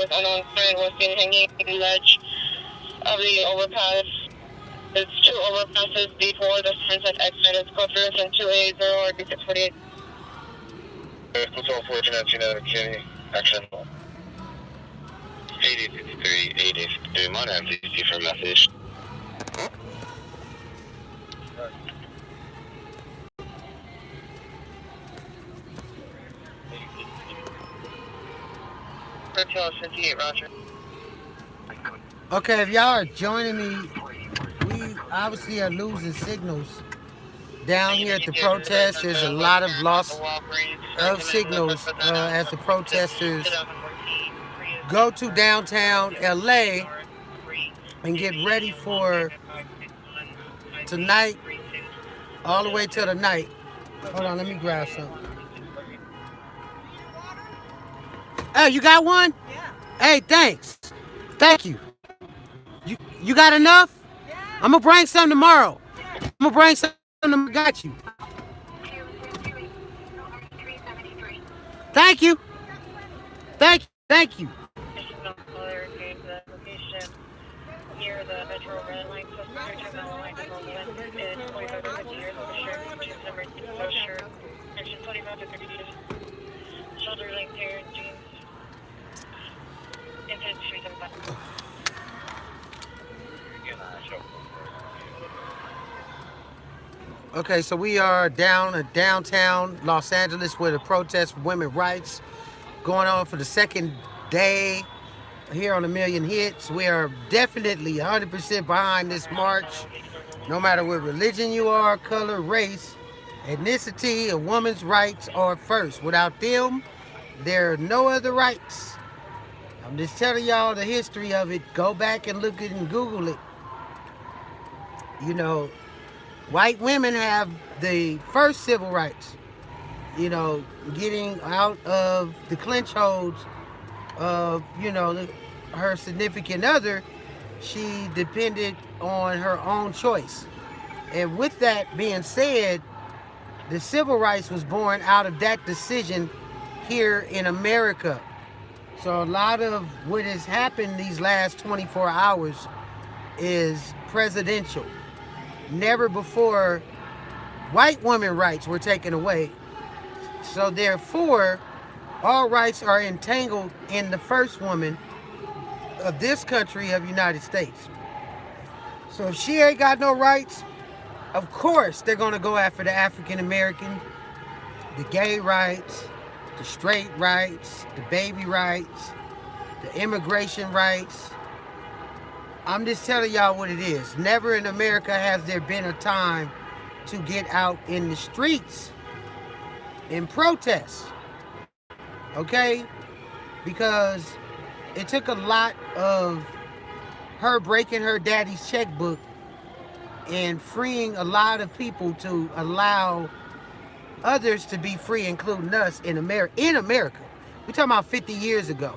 with unknown friend was seen hanging on the ledge of the overpass. There's two overpasses before the sunset exit. It's code for 280 or 648. Hotel 14 Kenny. Action. 8053, 8053. Modern, please see for message. Hotel 58, Roger. Okay, if y'all are joining me, we obviously are losing signals. Down here at the protest, there's a lot of loss of signals as the protesters go to downtown LA and get ready for tonight, all the way till the night. Hold on, let me grab some. Hey, you got one? Yeah. Hey, thanks. Thank you. You got enough? Yeah. I'm gonna bring some tomorrow. I'm gonna bring some. Got you. Thank you. Thank you. Thank you. Near the Metro Red Line, so the line is 25 to 50 years of the shirt, which is number 2 shirt, section 25 to 30 years, shoulder length hair, jeans, infinite street and back. Okay, so we are down at downtown Los Angeles where the protest for women's rights going on for the second day here on A Million Hits. We are definitely 100% behind this march. No matter what religion you are, color, race, ethnicity, a woman's rights are first. Without them, there are no other rights. I'm just telling y'all the history of it. Go back and look it and Google it. You know, white women have the first civil rights. You know, getting out of the clinch holds of, her significant other. She depended on her own choice. And with that being said, the civil rights was born out of that decision here in America. So a lot of what has happened these last 24 hours is presidential. Never before white women rights were taken away. So therefore, all rights are entangled in the first woman of this country of United States. So if she ain't got no rights, of course they're gonna go after the African American, the gay rights, the straight rights, the baby rights, the immigration rights. I'm just telling y'all what it is. Never in America has there been a time to get out in the streets and protest. Okay? Because it took a lot of her breaking her daddy's checkbook and freeing a lot of people to allow others to be free, including us in America. We're talking about 50 years ago.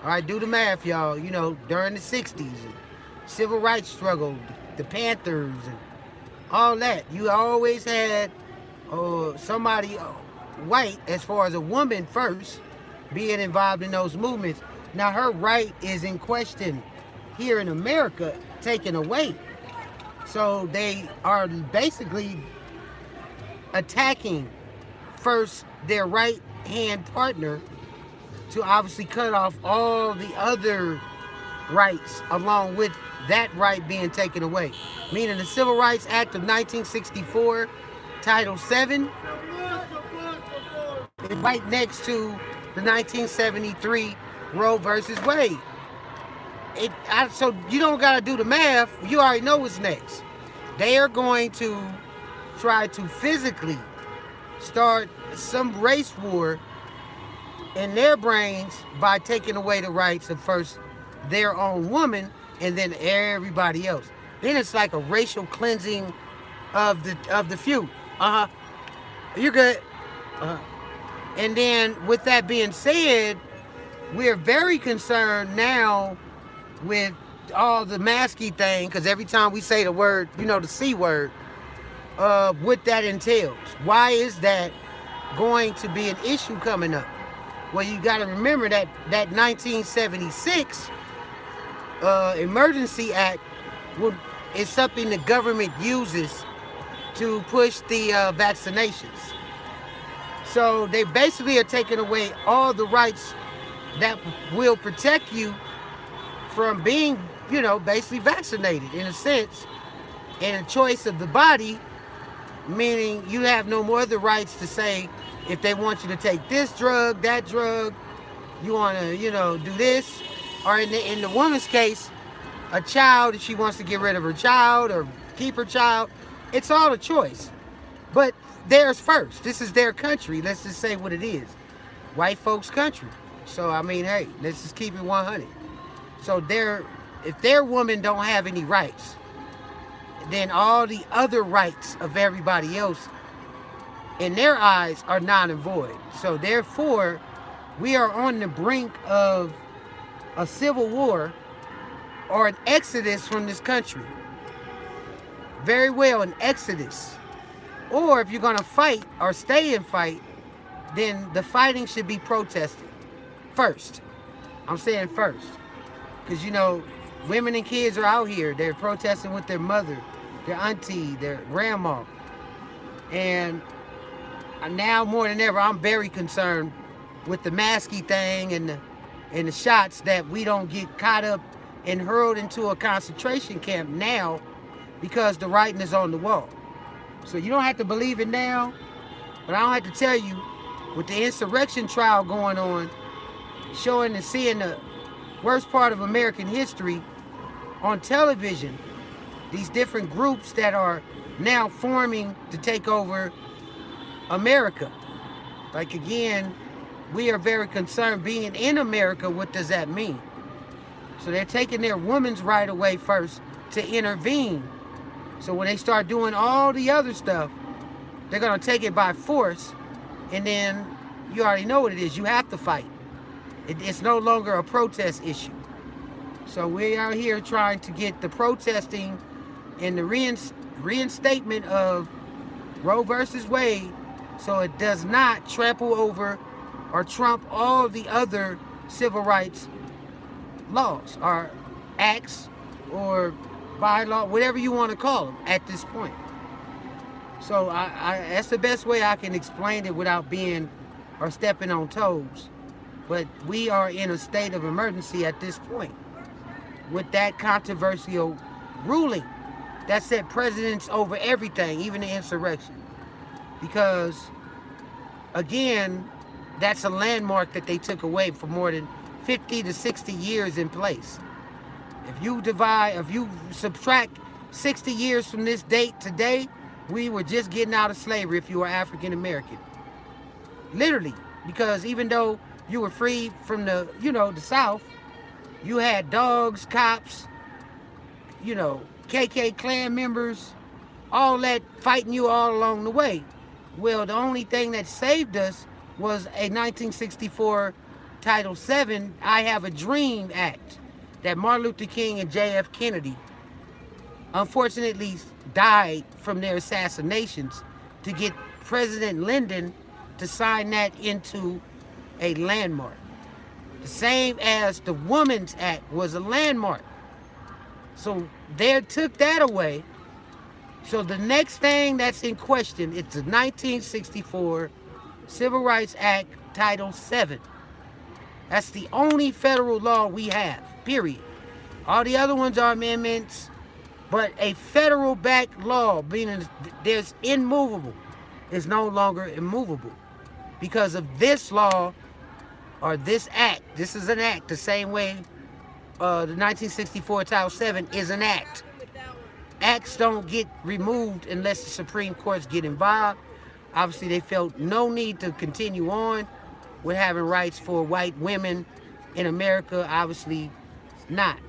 All right, do the math, y'all. You know, during the 60s, and civil rights struggle, the Panthers, and all that. You always had somebody white, as far as a woman first, being involved in those movements. Now her right is in question here in America, taken away. So they are basically attacking first their right hand partner to obviously cut off all the other rights along with that right being taken away. Meaning the Civil Rights Act of 1964, Title VII, is right next to the 1973 Roe versus Wade. So you don't gotta do the math, you already know what's next. They are going to try to physically start some race war in their brains by taking away the rights of first their own woman and then everybody else. Then it's like a racial cleansing of the few. You're good. And then with that being said, we're very concerned now with all the masky thing, because every time we say the word, the C word, what that entails. Why is that going to be an issue coming up? Well, you got to remember that 1976 Emergency Act is something the government uses to push the vaccinations. So they basically are taking away all the rights that will protect you from being, basically vaccinated in a sense. And a choice of the body, meaning you have no more the rights to say if they want you to take this drug, that drug, you want to, do this. Or in the woman's case, a child, if she wants to get rid of her child or keep her child, it's all a choice. But theirs first. This is their country. Let's just say what it is. White folks' country. So, I mean, hey, let's just keep it 100. So if their woman don't have any rights, then all the other rights of everybody else in their eyes are non and void. So therefore, we are on the brink of a civil war or an exodus from this country. Very well, an exodus. Or if you're going to fight or stay and fight, then the fighting should be protested first. I'm saying first. Because, women and kids are out here. They're protesting with their mother, their auntie, their grandma. And now more than ever, I'm very concerned with the masky thing and the shots that we don't get caught up and hurled into a concentration camp now because the writing is on the wall. So you don't have to believe it now, but I don't have to tell you, with the insurrection trial going on, showing and seeing the worst part of American history on television, these different groups that are now forming to take over America. Like, again, we are very concerned being in America, what does that mean? So they're taking their woman's right away first to intervene. So when they start doing all the other stuff, they're going to take it by force. And then you already know what it is. You have to fight. It's no longer a protest issue. So we are here trying to get the protesting and the reinstatement of Roe versus Wade so it does not trample over or trump all the other civil rights laws or acts or bylaw, whatever you want to call them at this point. So that's the best way I can explain it without being or stepping on toes. But we are in a state of emergency at this point with that controversial ruling that set precedence over everything, even the insurrection. Because, again, that's a landmark that they took away for more than 50 to 60 years in place. If you subtract 60 years from this date today, we were just getting out of slavery if you were African American. Literally, because even though you were free from the South, you had dogs, cops, KK Klan members, all that fighting you all along the way. Well, the only thing that saved us was a 1964 Title VII, I Have a Dream Act that Martin Luther King and J.F. Kennedy unfortunately died from their assassinations to get President Lyndon to sign that into a landmark. The same as the Women's Act was a landmark. So they took that away. So the next thing that's in question is the 1964 Civil Rights Act, Title VII. That's the only federal law we have, period. All the other ones are amendments, but a federal-backed law, meaning there's immovable, is no longer immovable. Because of this law, or this act, this is an act, the same way the 1964 Title VII is an act. Acts don't get removed unless the Supreme Courts get involved. Obviously, they felt no need to continue on with having rights for white women in America. Obviously not.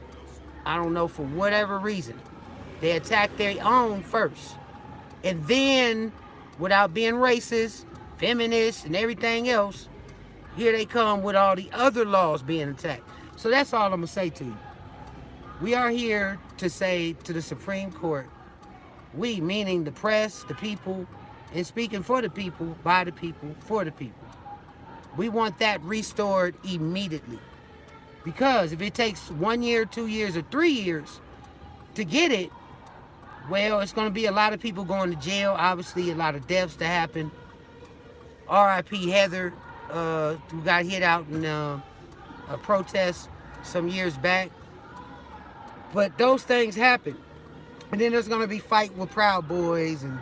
I don't know, for whatever reason. They attacked their own first. And then, without being racist, feminist, and everything else, here they come with all the other laws being attacked. So that's all I'm going to say to you. We are here to say to the Supreme Court, we, meaning the press, the people, and speaking for the people, by the people, for the people, We want that restored immediately. Because if it takes 1 year, 2 years, or 3 years to get it, well, it's going to be a lot of people going to jail. Obviously, a lot of deaths to happen. R.I.P. Heather, who got hit out in a protest some years back. But those things happen. And then there's going to be fight with Proud Boys, and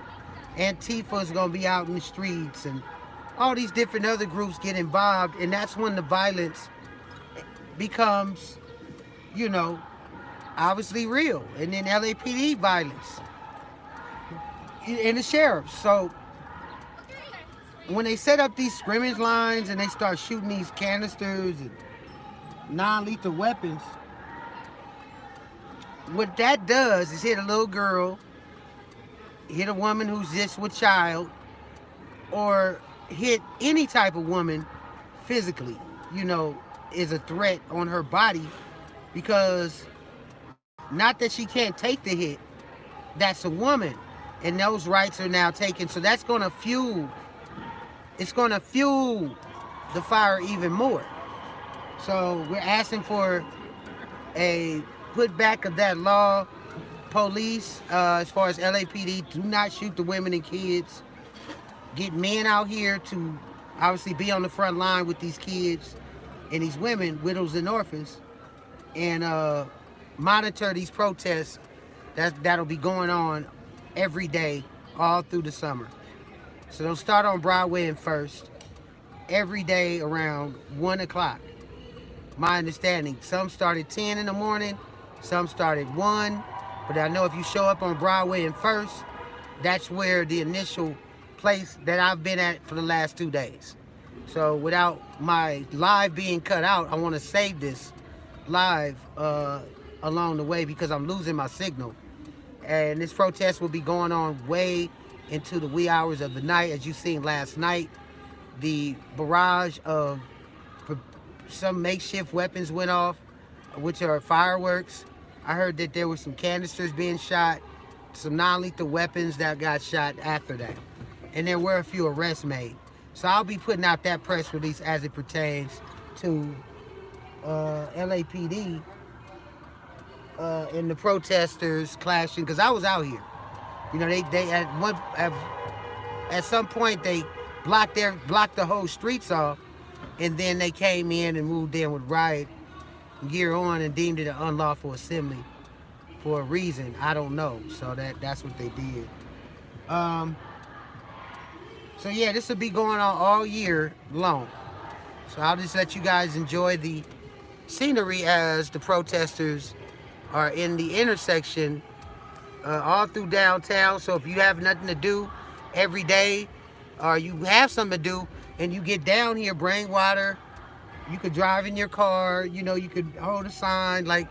Antifa is going to be out in the streets, and all these different other groups get involved, and that's when the violence becomes, you know, obviously real. And then LAPD violence and the sheriffs. So when they set up these scrimmage lines and they start shooting these canisters and non-lethal weapons, what that does is hit a little girl, hit a woman who's just with child, or hit any type of woman physically, you know, is a threat on her body, because not that she can't take the hit, that's a woman, and those rights are now taken. So that's going to fuel, it's going to fuel the fire even more. So we're asking for a put back of that law. Police, as far as LAPD, do not shoot the women and kids. Get men out here to obviously be on the front line with these kids and these women, widows and orphans, and monitor these protests that'll be going on every day all through the summer. So they'll start on Broadway and First every day around 1 o'clock. My understanding, some start at 10 in the morning, some start at 1, but I know if you show up on Broadway and First, that's where the initial place that I've been at for the last 2 days. So without my live being cut out, I want to save this live along the way, because I'm losing my signal. And this protest will be going on way into the wee hours of the night. As you seen last night, the barrage of some makeshift weapons went off, which are fireworks. I heard that there were some canisters being shot, some non-lethal weapons that got shot after that. And there were a few arrests made. So I'll be putting out that press release as it pertains to LAPD and the protesters clashing, because I was out here. You know, they at some point they blocked the whole streets off, and then they came in and moved in with riot gear on and deemed it an unlawful assembly for a reason I don't know. So that's what they did. So yeah, this will be going on all year long. So I'll just let you guys enjoy the scenery as the protesters are in the intersection all through downtown. So if you have nothing to do every day, or you have something to do and you get down here, bring water. You could drive in your car, you know, you could hold a sign, like,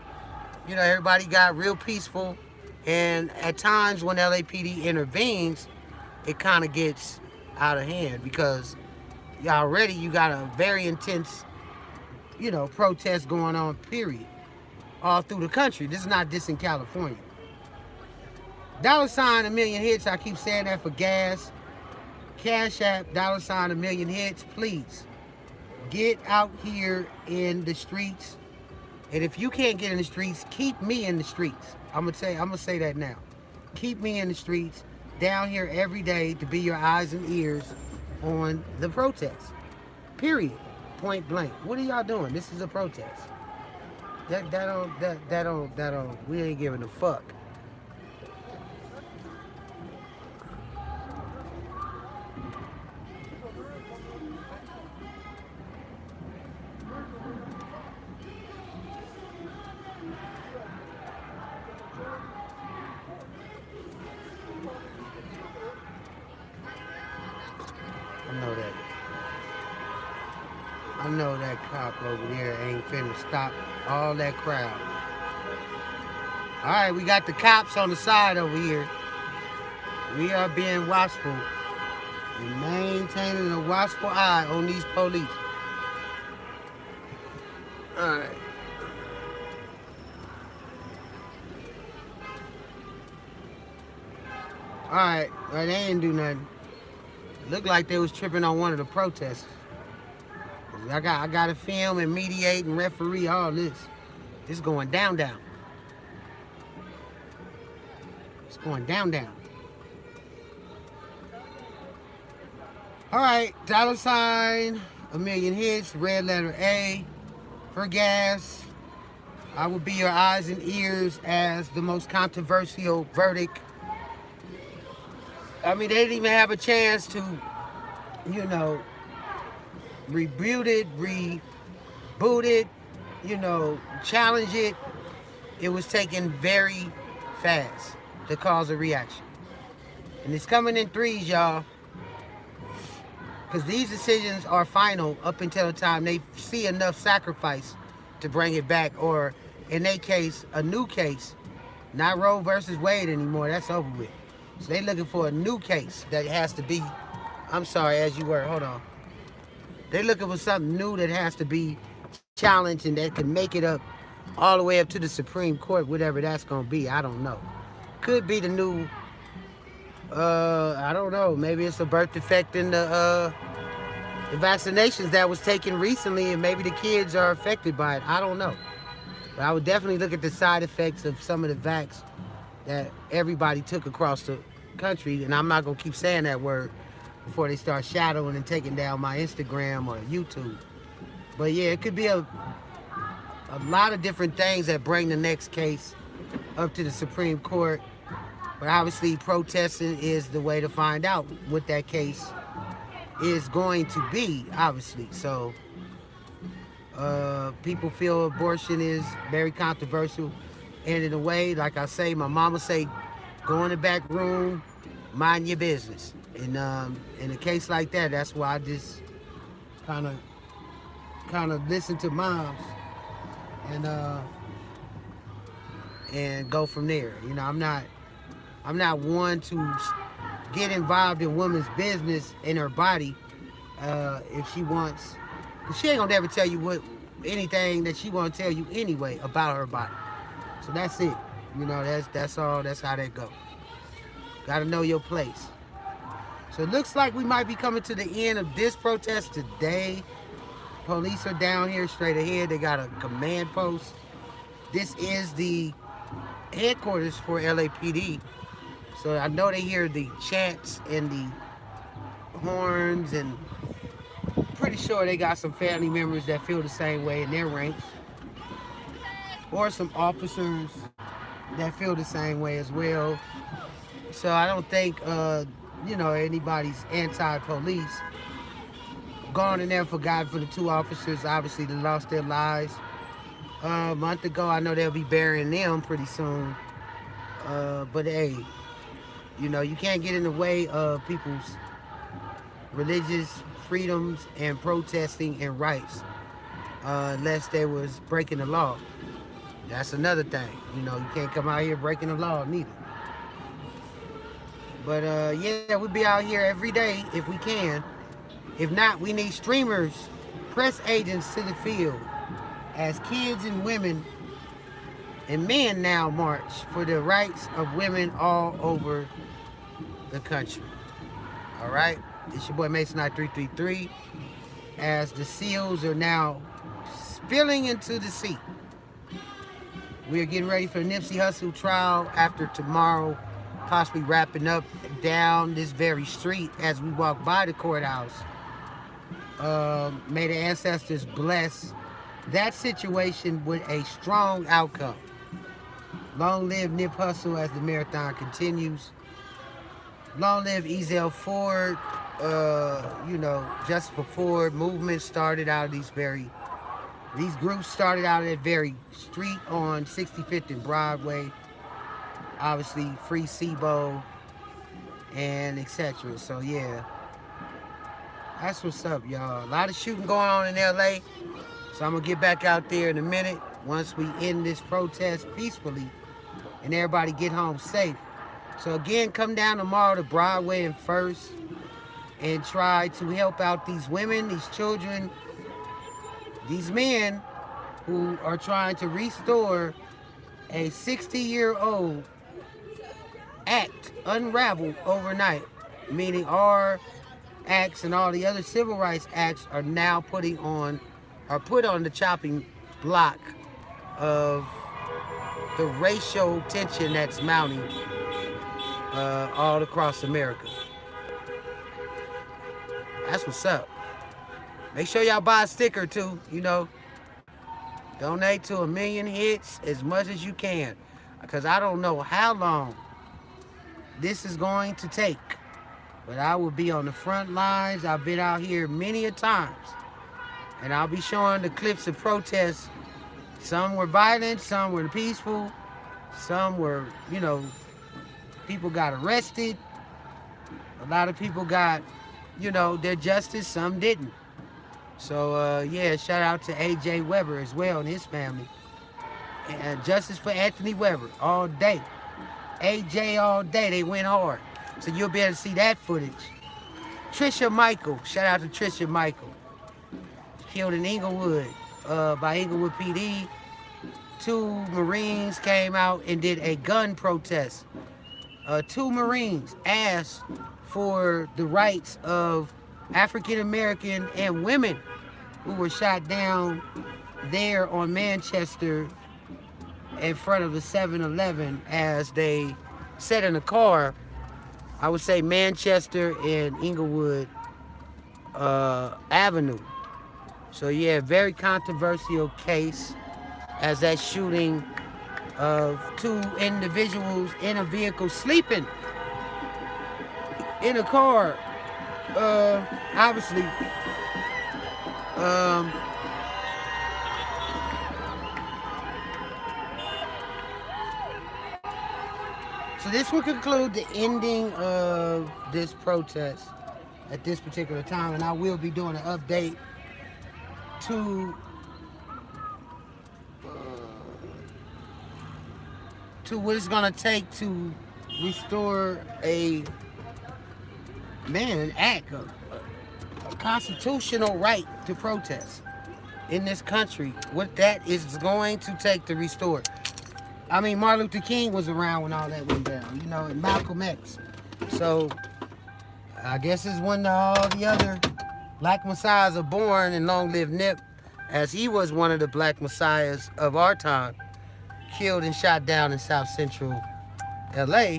you know, everybody got real peaceful. And at times when LAPD intervenes, it kind of gets out of hand, because already you got a very intense, you know, protest going on, period, all through the country. This is not just in California. $1 million hits, I keep saying that for gas. Cash App, $1 million hits, please. Get out here in the streets. And if you can't get in the streets, keep me in the streets. I'm gonna say that now. Keep me in the streets, down here every day, to be your eyes and ears on the protest. Period. Point blank. What are y'all doing? This is a protest. That don't, we ain't giving a fuck. I know that cop over there ain't finna stop all that crowd. All right, we got the cops on the side over here. We are being watchful and maintaining a watchful eye on these police. All right. All right, well, they ain't do nothing. Looked like they was tripping on one of the protesters. I got to film and mediate and referee all this. It's going down. It's going down. All right, $, a million hits, red letter A for gas. I will be your eyes and ears as the most controversial verdict. I mean, they didn't even have a chance to, rebuke it, reboot it, challenge it. It was taken very fast to cause a reaction. And it's coming in threes, y'all. Because these decisions are final up until the time they see enough sacrifice to bring it back, or in their case, a new case. Not Roe versus Wade anymore. That's over with. So they're looking for a new case that has to be, I'm sorry, as you were, hold on. They're looking for something new that has to be challenged and that can make it up all the way up to the Supreme Court, whatever that's going to be. I don't know. Could be the new, I don't know. Maybe it's a birth defect in the vaccinations that was taken recently, and maybe the kids are affected by it. I don't know. But I would definitely look at the side effects of some of the vax that everybody took across the country. And I'm not going to keep saying that word before they start shadowing and taking down my Instagram or YouTube. But yeah, it could be a lot of different things that bring the next case up to the Supreme Court. But obviously protesting is the way to find out what that case is going to be, obviously. So people feel abortion is very controversial. And in a way, like I say, my mama say, go in the back room, mind your business. And in a case like that, that's why I just kind of listen to moms and go from there. I'm not one to get involved in women's business in her body if she wants. Cause she ain't gonna never tell you anything that she want to tell you anyway about her body. So that's it. That's all. That's how that go. Got to know your place. So it looks like we might be coming to the end of this protest today. Police are down here straight ahead. They got a command post. This is the headquarters for LAPD. So I know they hear the chants and the horns, and pretty sure they got some family members that feel the same way in their ranks, or some officers that feel the same way as well. So I don't think anybody's anti-police. Gone in there for God for the two officers, obviously, that lost their lives a month ago. I know they'll be burying them pretty soon. But hey, you can't get in the way of people's religious freedoms and protesting and rights unless they was breaking the law. That's another thing. You can't come out here breaking the law neither. But yeah, we'll be out here every day if we can. If not, we need streamers, press agents to the field as kids and women and men now march for the rights of women all over the country. All right? It's your boy Mason 333 as the seals are now spilling into the sea. We are getting ready for the Nipsey Hussle trial after tomorrow, possibly wrapping up down this very street as we walk by the courthouse. May the ancestors bless that situation with a strong outcome. Long live Nip Hussle as the marathon continues. Long live Ezell Ford. Justice for Ford movement started out of these groups started out at very street on 65th and Broadway. Obviously, Free Sebo and etc. So yeah, that's what's up, y'all. A lot of shooting going on in LA. So I'm gonna get back out there in a minute once we end this protest peacefully and everybody get home safe. So again, come down tomorrow to Broadway and First and try to help out these women, these children, these men who are trying to restore a 60-year-old act unraveled overnight, meaning our acts and all the other civil rights acts are now put on the chopping block of the racial tension that's mounting all across America. That's what's up. Make sure y'all buy a sticker too, you know. Donate to 1 million hits as much as you can, because I don't know how long this is going to take. But I will be on the front lines. I've been out here many a times. And I'll be showing the clips of protests. Some were violent, some were peaceful, some were, you know, people got arrested. A lot of people got, you know, their justice, some didn't. So, yeah, shout out to A.J. Weber as well and his family. And justice for Anthony Weber all day. A.J. all day, they went hard. So you'll be able to see that footage. Trisha Michael, shout out to Trisha Michael. Killed in Inglewood by Inglewood PD. 2 Marines came out and did a gun protest. 2 Marines asked for the rights of African American and women who were shot down there on Manchester in front of the 7-Eleven as they sat in a car. I would say Manchester and Inglewood Avenue. So yeah, very controversial case as that shooting of 2 individuals in a vehicle sleeping in a car. Obviously, so this will conclude the ending of this protest at this particular time, and I will be doing an update to what it's gonna take to restore an act, a constitutional right to protest in this country. What that is going to take to restore. I mean, Martin Luther King was around when all that went down, you know, and Malcolm X. So I guess it's when all the other black messiahs are born, and long live Nip, as he was one of the black messiahs of our time, killed and shot down in South Central LA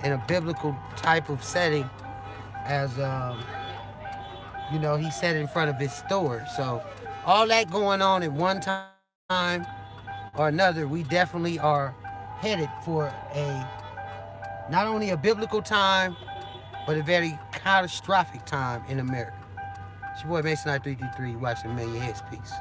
in a biblical type of setting, as you know, he said in front of his store. So all that going on at one time or another, we definitely are headed for not only a biblical time, but a very catastrophic time in America. It's your boy Mason I 333, watching Million Hits. Peace.